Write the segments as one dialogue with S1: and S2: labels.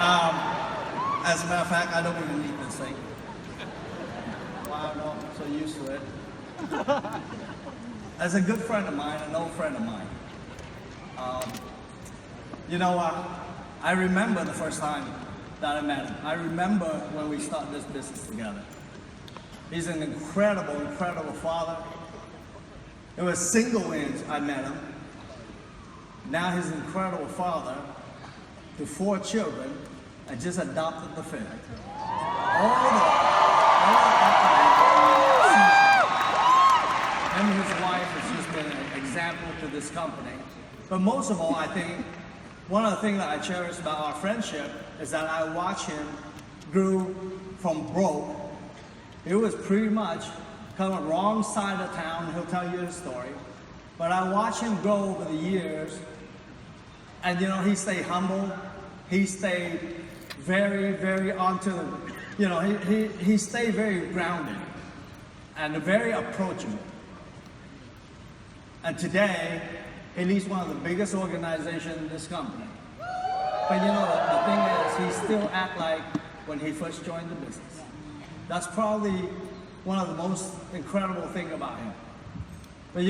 S1: As a matter of fact, I don't even need this thing. Wow, no, I'm so used to it. As a good friend of mine, an old friend of mine, I remember the first time that I met him. I remember when we started this business together. He's an incredible, incredible father. It was single wins I met him. Now he's an incredible father to 4 children and just adopted the 5th. Him and his wife has just been an example to this company. But most of all, I think one of the things that I cherish about our friendship is that I watch him grew from broke. It was pretty much kind of wrong side of town. He'll tell you his story. But I watch him grow over the years. And he stayed humble. He stayed very, very onto, he stayed very grounded and very approachable. And today, he leads one of the biggest organizations in this company. But the thing is, he still acts like when he first joined the business. That's probably one of the most incredible things about him. But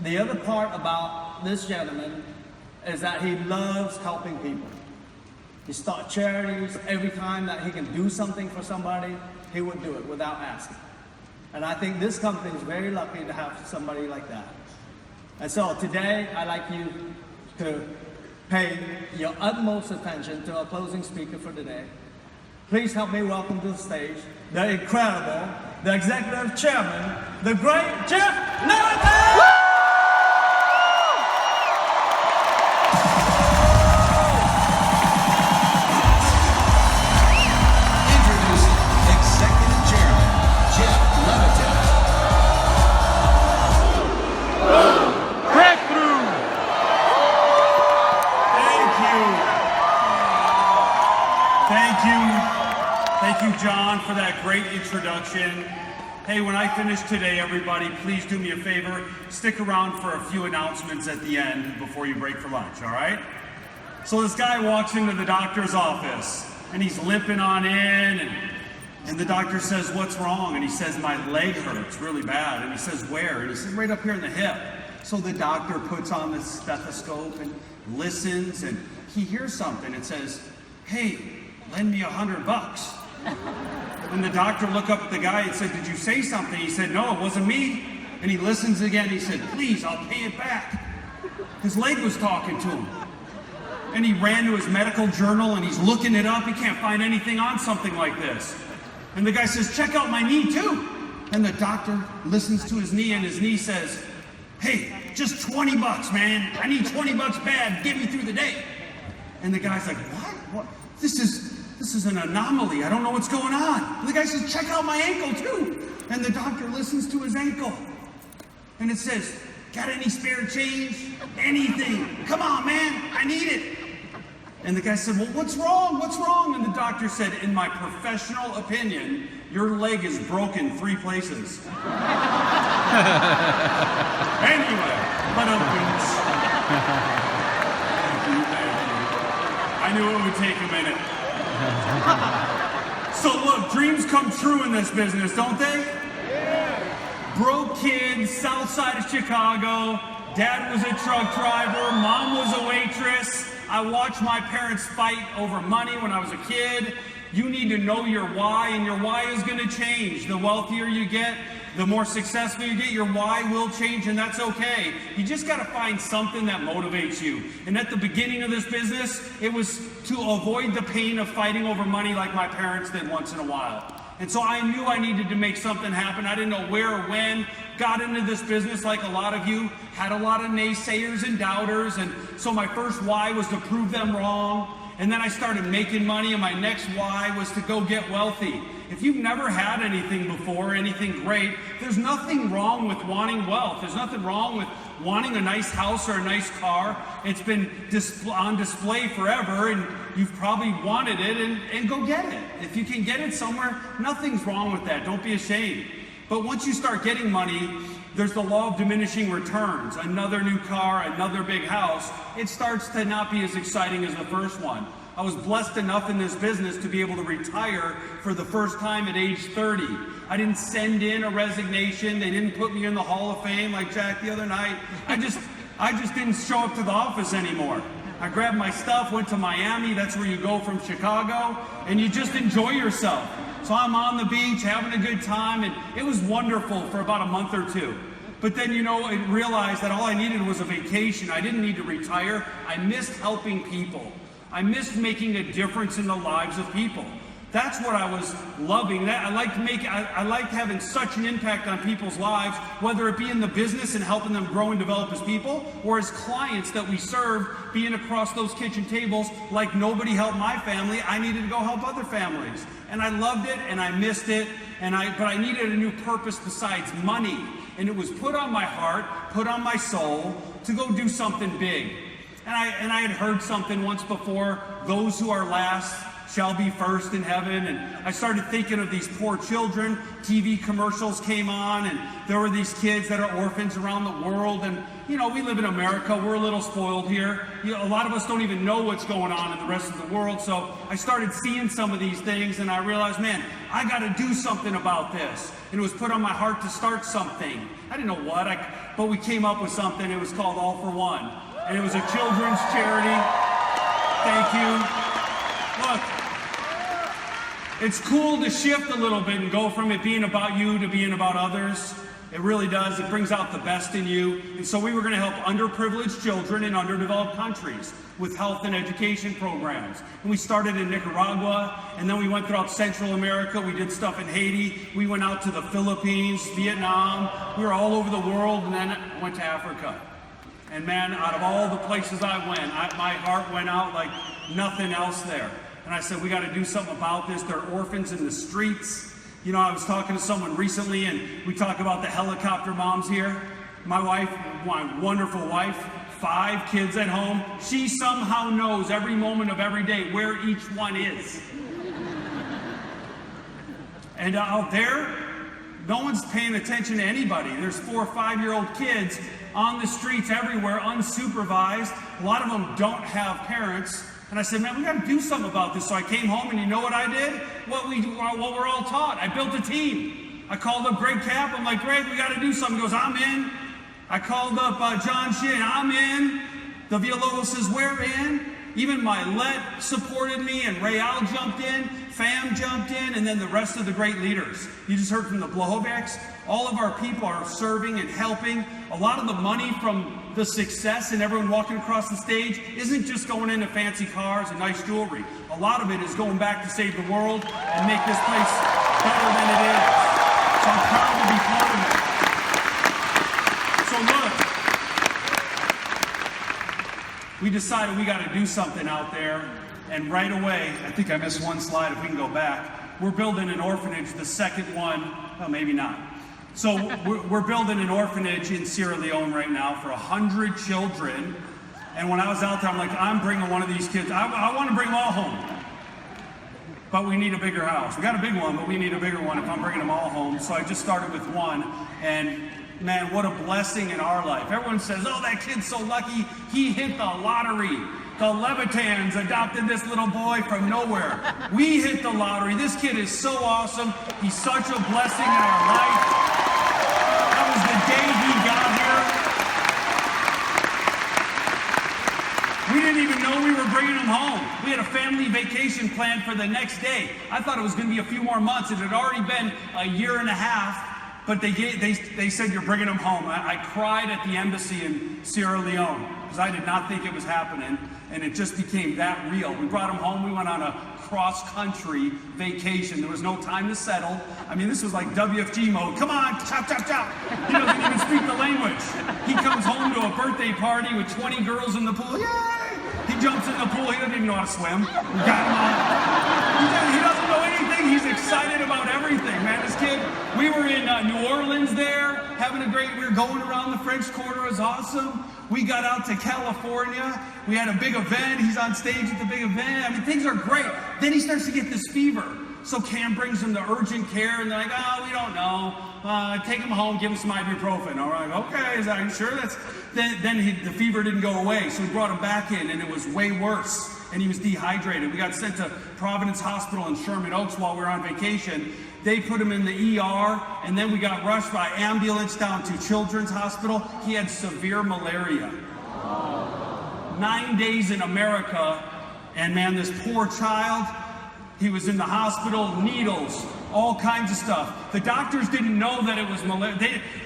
S1: the other part about this gentleman is that he loves helping people. He starts charities. Every time that he can do something for somebody, he would do it without asking. And I think this company is very lucky to have somebody like that. And so today, I'd like you to pay your utmost attention to our closing speaker for today. Please help me welcome to the stage the incredible, the executive chairman, the great Jeff Levitan!
S2: Thank you, John, for that great introduction. Hey, when I finish today, everybody, please do me a favor. Stick around for a few announcements at the end before you break for lunch, all right? So this guy walks into the doctor's office, and he's limping on in, and the doctor says, "What's wrong?" And he says, "My leg hurts really bad." And he says, "Where?" And he says, "Right up here in the hip." So the doctor puts on the stethoscope and listens, and he hears something. It says, "Hey, lend me $100. And the doctor looked up at the guy and said, "Did you say something?" He said, "No, it wasn't me." And he listens again. He said, "Please, I'll pay it back." His leg was talking to him. And he ran to his medical journal and he's looking it up. He can't find anything on something like this. And the guy says, "Check out my knee too." And the doctor listens to his knee and his knee says, "Hey, just $20, man. I need $20 bad. Get me through the day." And the guy's like, What? This is an anomaly. I don't know what's going on." And the guy says, "Check out my ankle too." And the doctor listens to his ankle. And it says, "Got any spare change? Anything? Come on, man. I need it." And the guy said, "Well, what's wrong? What's wrong?" And the doctor said, "In my professional opinion, your leg is broken 3 places." Anyway, but I knew it would take a minute. So look, dreams come true in this business, don't they? Yeah. Broke kids, south side of Chicago. Dad was a truck driver, mom was a waitress. I watched my parents fight over money when I was a kid. You need to know your why, and your why is going to change. The wealthier you get, the more successful you get, your why will change, and that's okay. You just got to find something that motivates you. And at the beginning of this business, it was to avoid the pain of fighting over money like my parents did once in a while. And so I knew I needed to make something happen. I didn't know where or when. Got into this business like a lot of you, had a lot of naysayers and doubters, and so my first why was to prove them wrong. And then I started making money, and my next why was to go get wealthy. If you've never had anything before, anything great, there's nothing wrong with wanting wealth. There's nothing wrong with wanting a nice house or a nice car. It's been on display forever, and you've probably wanted it, and go get it. If you can get it somewhere, nothing's wrong with that. Don't be ashamed. But once you start getting money, there's the law of diminishing returns. Another new car, another big house. It starts to not be as exciting as the first one. I was blessed enough in this business to be able to retire for the first time at age 30. I didn't send in a resignation. They didn't put me in the Hall of Fame like Jack the other night. I just didn't show up to the office anymore. I grabbed my stuff, went to Miami. That's where you go from Chicago, and you just enjoy yourself. So I'm on the beach having a good time, and it was wonderful for about a month or two. But then, I realized that all I needed was a vacation. I didn't need to retire. I missed helping people. I missed making a difference in the lives of people. That's what I was loving. I liked having such an impact on people's lives, whether it be in the business and helping them grow and develop as people, or as clients that we serve, being across those kitchen tables. Like nobody helped my family, I needed to go help other families. And I loved it and I missed it, but I needed a new purpose besides money. And it was put on my heart, put on my soul, to go do something big. And I had heard something once before, those who are last shall be first in heaven. And I started thinking of these poor children. TV commercials came on, and there were these kids that are orphans around the world. And, we live in America. We're a little spoiled here. A lot of us don't even know what's going on in the rest of the world. So I started seeing some of these things, and I realized, man, I got to do something about this. And it was put on my heart to start something. I didn't know what, but we came up with something. It was called All for One. And it was a children's charity. Thank you. Look, it's cool to shift a little bit and go from it being about you to being about others. It really does. It brings out the best in you. And so we were going to help underprivileged children in underdeveloped countries with health and education programs. And we started in Nicaragua, and then we went throughout Central America. We did stuff in Haiti. We went out to the Philippines, Vietnam. We were all over the world, and then went to Africa. And man, out of all the places I went, my heart went out like nothing else there. And I said, we got to do something about this. There are orphans in the streets. I was talking to someone recently, and we talk about the helicopter moms here. My wife, my wonderful wife, 5 kids at home. She somehow knows every moment of every day where each one is. And out there, no one's paying attention to anybody. There's 4 or 5-year-old kids on the streets everywhere, unsupervised. A lot of them don't have parents. And I said, man, we got to do something about this. So I came home, and you know what I did? What we're all taught. I built a team. I called up Greg Kapp. I'm like, Greg, we got to do something. He goes, I'm in. I called up John Shin. I'm in. The Villalobos we're in. Even Milet supported me, and Real jumped in. Fam jumped in, and then the rest of the great leaders. You just heard from the Blohoveks. All of our people are serving and helping. A lot of the money from the success and everyone walking across the stage isn't just going into fancy cars and nice jewelry. A lot of it is going back to save the world and make this place better than it is. So I'm proud to be part of it. So look, we decided we got to do something out there. And right away, I think I missed one slide, if we can go back. We're building an orphanage, the second one, well, maybe not. So we're building an orphanage in Sierra Leone right now for 100 children. And when I was out there, I'm like, I'm bringing one of these kids. I want to bring them all home. But we need a bigger house. We got a big one, but we need a bigger one if I'm bringing them all home. So I just started with one. And man, what a blessing in our life. Everyone says, oh, that kid's so lucky. He hit the lottery. The Levitans adopted this little boy from nowhere. We hit the lottery. This kid is so awesome. He's such a blessing in our life. That was the day he got here. We didn't even know we were bringing him home. We had a family vacation planned for the next day. I thought it was going to be a few more months. It had already been a year and a half, but they said, you're bringing him home. I cried at the embassy in Sierra Leone because I did not think it was happening. And it just became that real. We brought him home. We went on a cross-country vacation. There was no time to settle. I mean, this was like WFG mode. Come on, chop, chop, chop. He doesn't even speak the language. He comes home to a birthday party with 20 girls in the pool. Yay! He jumps in the pool. He doesn't even know how to swim. We got him on. He doesn't know anything. He's excited about everything, man. This kid, we were in New Orleans there, having a great, we were going around the French Quarter. It was awesome. We got out to California. We had a big event. He's on stage at the big event. I mean, things are great. Then he starts to get this fever. So Cam brings him to urgent care, and they're like, oh, we don't know. Take him home, give him some ibuprofen. All right, okay, is that sure? The fever didn't go away, so we brought him back in, and it was way worse. And he was dehydrated. We got sent to Providence Hospital in Sherman Oaks while we were on vacation. They put him in the ER, and then we got rushed by ambulance down to Children's Hospital. He had severe malaria. 9 days in America, and man, this poor child, he was in the hospital, needles, all kinds of stuff. The doctors didn't know that it was malaria.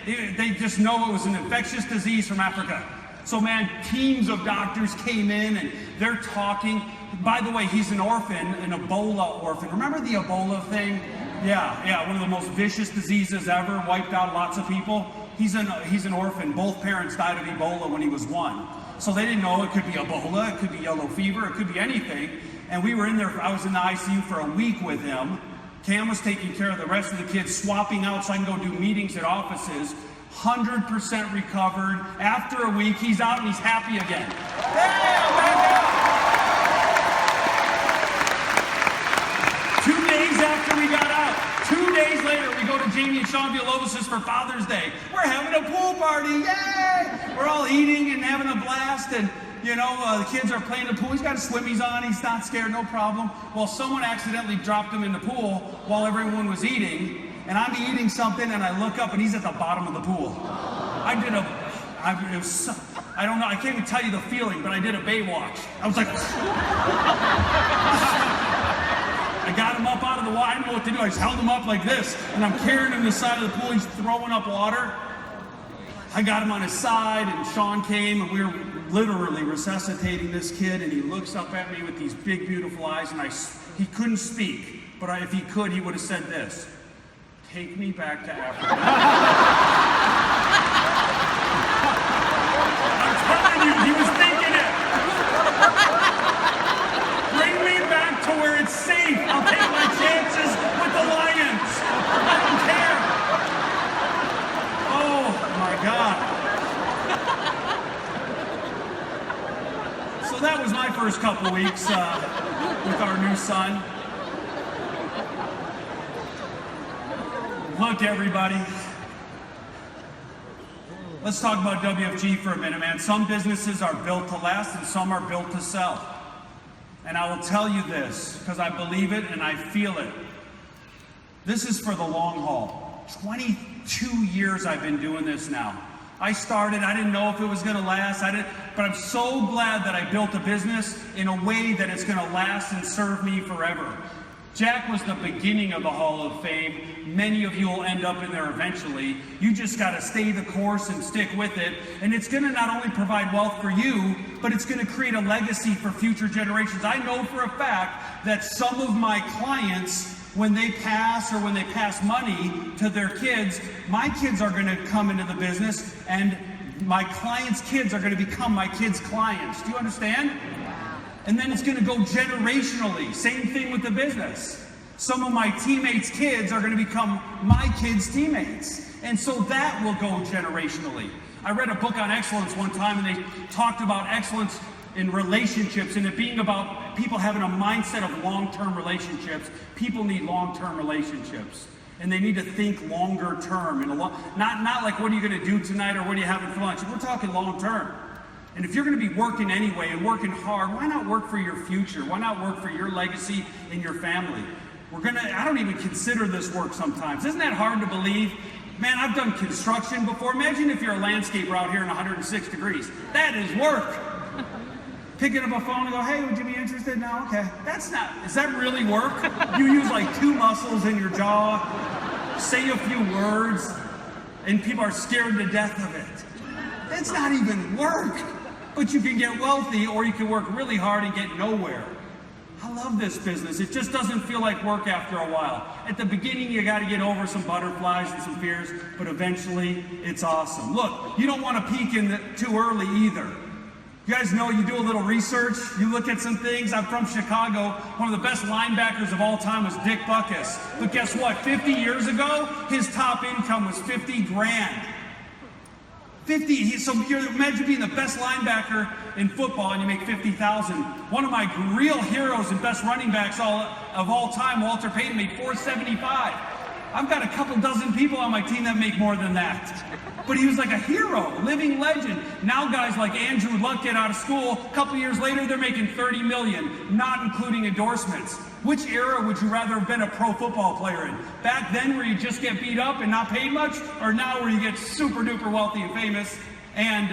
S2: They just know it was an infectious disease from Africa. So man, teams of doctors came in and they're talking. By the way, he's an orphan, an Ebola orphan. Remember the Ebola thing? Yeah, one of the most vicious diseases ever, wiped out lots of people. He's an orphan. Both parents died of Ebola when he was 1. So they didn't know it could be Ebola, it could be yellow fever, it could be anything. And we were in there, I was in the ICU for a week with him. Cam was taking care of the rest of the kids, swapping out so I can go do meetings at offices. 100% recovered. After a week, he's out and he's happy again. Hey, I'm back out. 2 days after we got out, 2 days later, we go to Jamie and Sean Villalobos' for Father's Day. We're having a pool party, yay! We're all eating and having a blast, and the kids are playing the pool. He's got his swimmies on. He's not scared, no problem. Well, someone accidentally dropped him in the pool while everyone was eating. And I'm eating something, and I look up, and he's at the bottom of the pool. I don't know, I can't even tell you the feeling, but I did a Baywatch. I was like, I got him up out of the water. I didn't know what to do. I just held him up like this, and I'm carrying him to the side of the pool. He's throwing up water. I got him on his side, and Sean came, and we were literally resuscitating this kid, and he looks up at me with these big, beautiful eyes, and he couldn't speak, but if he could, he would have said this. Take me back to Africa. I'm telling you, he was thinking it. Bring me back to where it's safe. I'll take my chances with the Lions. I don't care. Oh, my God. So that was my first couple weeks with our new son. Look, everybody, let's talk about WFG for a minute, man. Some businesses are built to last and some are built to sell. And I will tell you this, because I believe it and I feel it. This is for the long haul. 22 years I've been doing this now. I started, I didn't know if it was going to last, but I'm so glad that I built a business in a way that it's going to last and serve me forever. Jack was the beginning of the Hall of Fame. Many of you will end up in there eventually. You just got to stay the course and stick with it. And it's going to not only provide wealth for you, but it's going to create a legacy for future generations. I know for a fact that some of my clients, when they pass or when they pass money to their kids, my kids are going to come into the business and my clients' kids are going to become my kids' clients. Do you understand? And then it's going to go generationally. Same thing with the business. Some of my teammates' kids are going to become my kids' teammates. And so that will go generationally. I read a book on excellence one time, and they talked about excellence in relationships and it being about people having a mindset of long-term relationships. People need long-term relationships. And they need to think longer term. Not like, what are you going to do tonight or what are you having for lunch? We're talking long term. And if you're going to be working anyway and working hard, why not work for your future? Why not work for your legacy and your family? I don't even consider this work sometimes. Isn't that hard to believe? Man, I've done construction before. Imagine if you're a landscaper out here in 106 degrees. That is work. Picking up a phone and go, hey, would you be interested? No, okay. Is that really work? You use like 2 muscles in your jaw, say a few words, and people are scared to death of it. That's not even work. But you can get wealthy or you can work really hard and get nowhere. I love this business. It just doesn't feel like work after a while. At the beginning, you got to get over some butterflies and some fears, but eventually, it's awesome. Look, you don't want to peak in too early either. You guys know, you do a little research, you look at some things. I'm from Chicago. One of the best linebackers of all time was Dick Butkus. But guess what? 50 years ago, his top income was $50 grand. So you imagine being the best linebacker in football and you make $50,000. One of my real heroes and best running backs of all time, Walter Payton, made $475. I've got a couple dozen people on my team that make more than that. But he was like a hero, living legend. Now guys like Andrew Luck get out of school, a couple years later they're making $30 million, not including endorsements. Which era would you rather have been a pro football player in? Back then where you just get beat up and not paid much, or now where you get super duper wealthy and famous and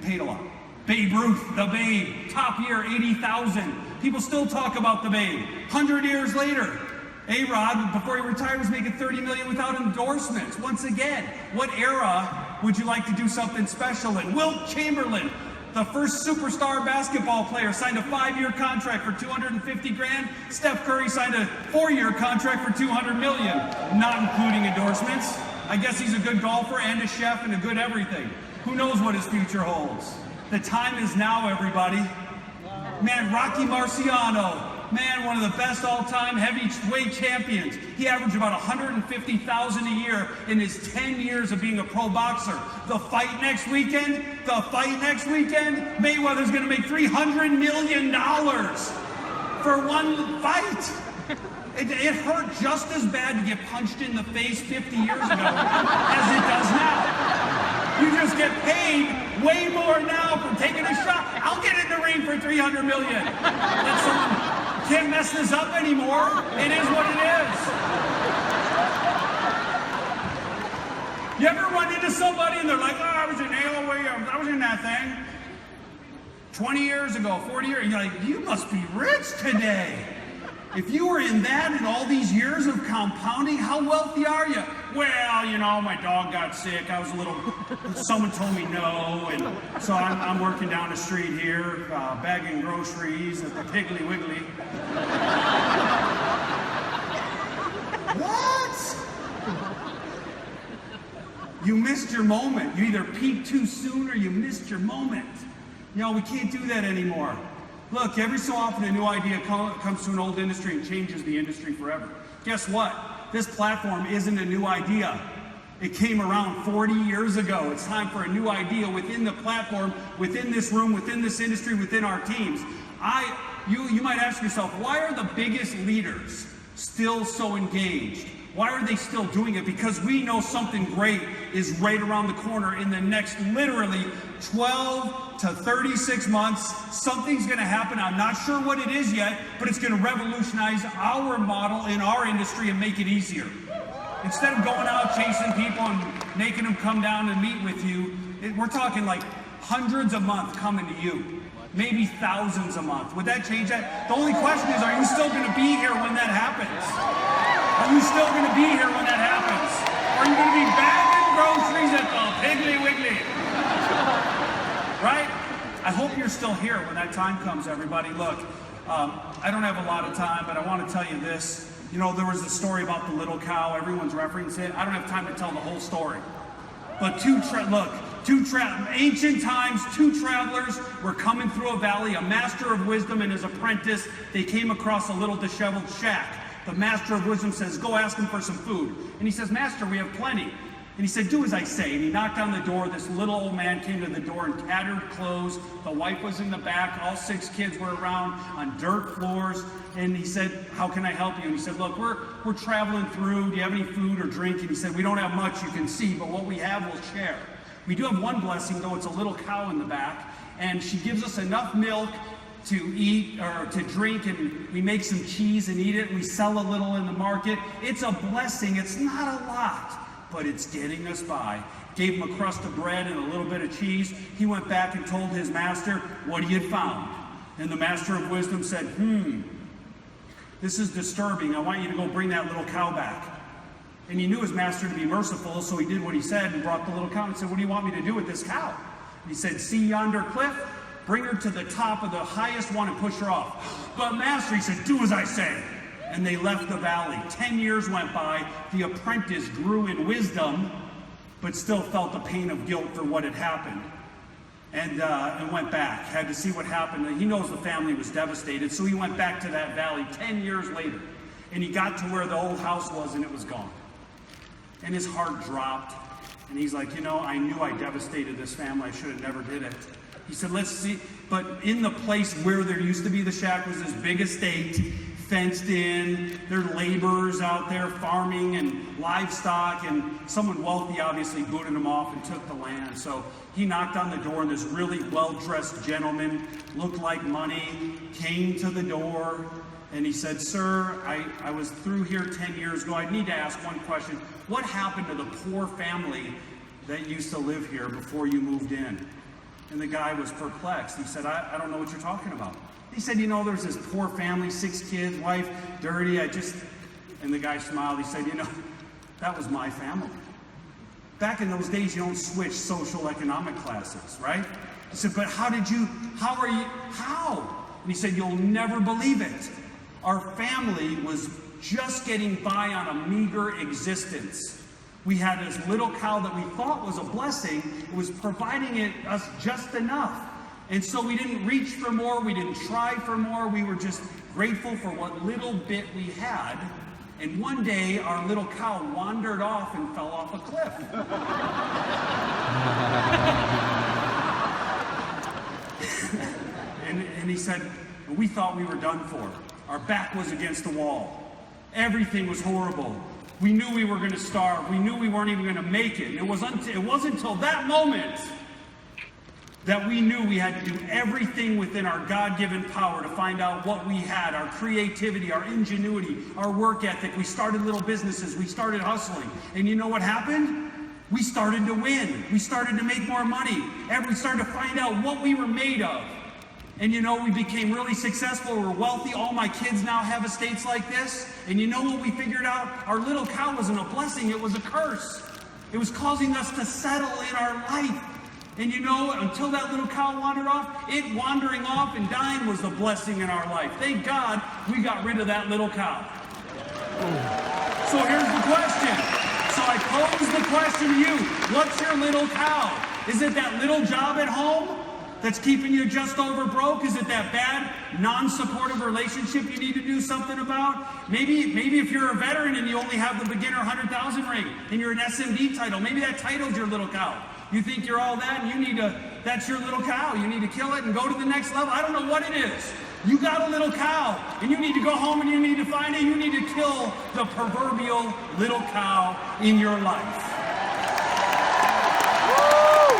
S2: paid a lot? Babe Ruth, the Babe, top year, 80,000. People still talk about the Babe. 100 years later, A-Rod, before he retired, was making $30 million without endorsements. Once again, what era would you like to do something special in? Wilt Chamberlain, the first superstar basketball player, signed a 5-year contract for $250 grand. Steph Curry signed a 4-year contract for $200 million, not including endorsements. I guess he's a good golfer and a chef and a good everything. Who knows what his future holds? The time is now, everybody. Man, Rocky Marciano, man, one of the best all-time heavyweight champions. He averaged about $150,000 a year in his 10 years of being a pro boxer. The fight next weekend, Mayweather's gonna make $300 million for one fight. It hurt just as bad to get punched in the face 50 years ago as it does now. You just get paid way more now for taking a shot. I'll get in the ring for $300 million. Can't mess this up anymore. It is what it is. You ever run into somebody and they're like, oh, I was in AOA, I was in that thing 20 years ago, 40 years. You're like, you must be rich today. If you were in that in all these years of compounding, how wealthy are you? Well, you know, my dog got sick. I was someone told me no, and so I'm working down the street here, bagging groceries at the Piggly Wiggly. What? You missed your moment. You either peaked too soon or you missed your moment. You know, we can't do that anymore. Look, every so often a new idea comes to an old industry and changes the industry forever. Guess what? This platform isn't a new idea. It came around 40 years ago. It's time for a new idea within the platform, within this room, within this industry, within our teams. You might ask yourself, why are the biggest leaders still so engaged? Why are they still doing it? Because we know something great is right around the corner in the next literally 12 to 36 months. Something's going to happen. I'm not sure what it is yet, but it's going to revolutionize our model in our industry and make it easier. Instead of going out chasing people and making them come down and meet with you, we're talking like hundreds a month coming to you. Maybe thousands a month. Would that change that? The only question is, are you still going to be here when that happens? Are you still going to be here when that happens? Are you going to be bagging groceries at the Piggly Wiggly? Right? I hope you're still here when that time comes, everybody. Look, I don't have a lot of time, but I want to tell you this. You know, there was a story about the little cow. Everyone's referencing it. I don't have time to tell the whole story. But ancient times, 2 travelers were coming through a valley, a master of wisdom and his apprentice. They came across a little disheveled shack. The master of wisdom says, go ask him for some food. And he says, Master, we have plenty. And he said, do as I say. And he knocked on the door. This little old man came to the door in tattered clothes. The wife was in the back. All 6 kids were around on dirt floors. And he said, how can I help you? And he said, look, we're traveling through. Do you have any food or drink? And he said, we don't have much, you can see, but what we have, we'll share. We do have one blessing, though. It's a little cow in the back. And she gives us enough milk to eat or to drink, and we make some cheese and eat it, and we sell a little in the market. It's a blessing. It's not a lot, but it's getting us by. Gave him a crust of bread and a little bit of cheese. He went back and told his master what he had found. And the master of wisdom said, this is disturbing. I want you to go bring that little cow back. And he knew his master to be merciful, so he did what he said and brought the little cow and said, what do you want me to do with this cow? And he said, see yonder cliff? Bring her to the top of the highest one and push her off. But master, he said, do as I say. And they left the valley. 10 years went by. The apprentice grew in wisdom, but still felt the pain of guilt for what had happened. And went back, had to see what happened. And he knows the family was devastated, so he went back to that valley 10 years later. And he got to where the old house was, and it was gone. And his heart dropped. And he's like, I knew I devastated this family. I should have never did it. He said, let's see. But in the place where there used to be the shack was this big estate, fenced in. There are laborers out there farming and livestock. And someone wealthy obviously booted him off and took the land. So he knocked on the door, and this really well-dressed gentleman, looked like money, came to the door. And he said, sir, I was through here 10 years ago. I need to ask one question. What happened to the poor family that used to live here before you moved in? And the guy was perplexed. He said, I don't know what you're talking about. He said, there's this poor family, 6 kids, wife, dirty. And the guy smiled. He said, that was my family. Back in those days, you don't switch social economic classes, right? He said, but how? And he said, you'll never believe it. Our family was just getting by on a meager existence. We had this little cow that we thought was a blessing. It was providing us just enough. And so we didn't reach for more. We didn't try for more. We were just grateful for what little bit we had. And one day, our little cow wandered off and fell off a cliff. and he said, we thought we were done for. Our back was against the wall. Everything was horrible. We knew we were going to starve. We knew we weren't even going to make it. It wasn't until that moment that we knew we had to do everything within our God-given power to find out what we had, our creativity, our ingenuity, our work ethic. We started little businesses. We started hustling. And you know what happened? We started to win. We started to make more money. And we started to find out what we were made of. And we became really successful. We're wealthy. All my kids now have estates like this. And you know what we figured out? Our little cow wasn't a blessing. It was a curse. It was causing us to settle in our life. And until that little cow wandered off, it wandering off and dying was the blessing in our life. Thank God we got rid of that little cow. So here's the question. So I pose the question to you. What's your little cow? Is it that little job at home that's keeping you just over broke? Is it that bad, non-supportive relationship you need to do something about? Maybe if you're a veteran and you only have the beginner 100,000 ring and you're an SMD title, maybe that title's your little cow. You think you're all that and that's your little cow. You need to kill it and go to the next level. I don't know what it is. You got a little cow and you need to go home and you need to find it. You need to kill the proverbial little cow in your life. Woo!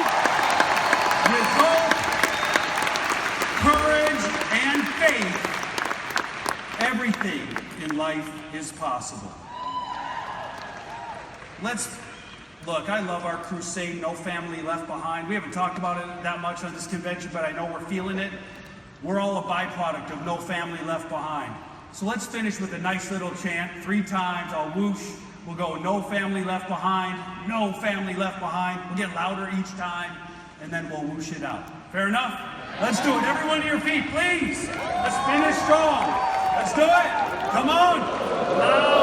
S2: With hope, courage, and faith, everything in life is possible. Look, I love our crusade, No Family Left Behind. We haven't talked about it that much on this convention, but I know we're feeling it. We're all a byproduct of No Family Left Behind. So let's finish with a nice little chant 3 times. I'll whoosh. We'll go No Family Left Behind, No Family Left Behind. We'll get louder each time, and then we'll whoosh it out. Fair enough? Let's do it. Everyone to your feet, please. Let's finish strong. Let's do it. Come on.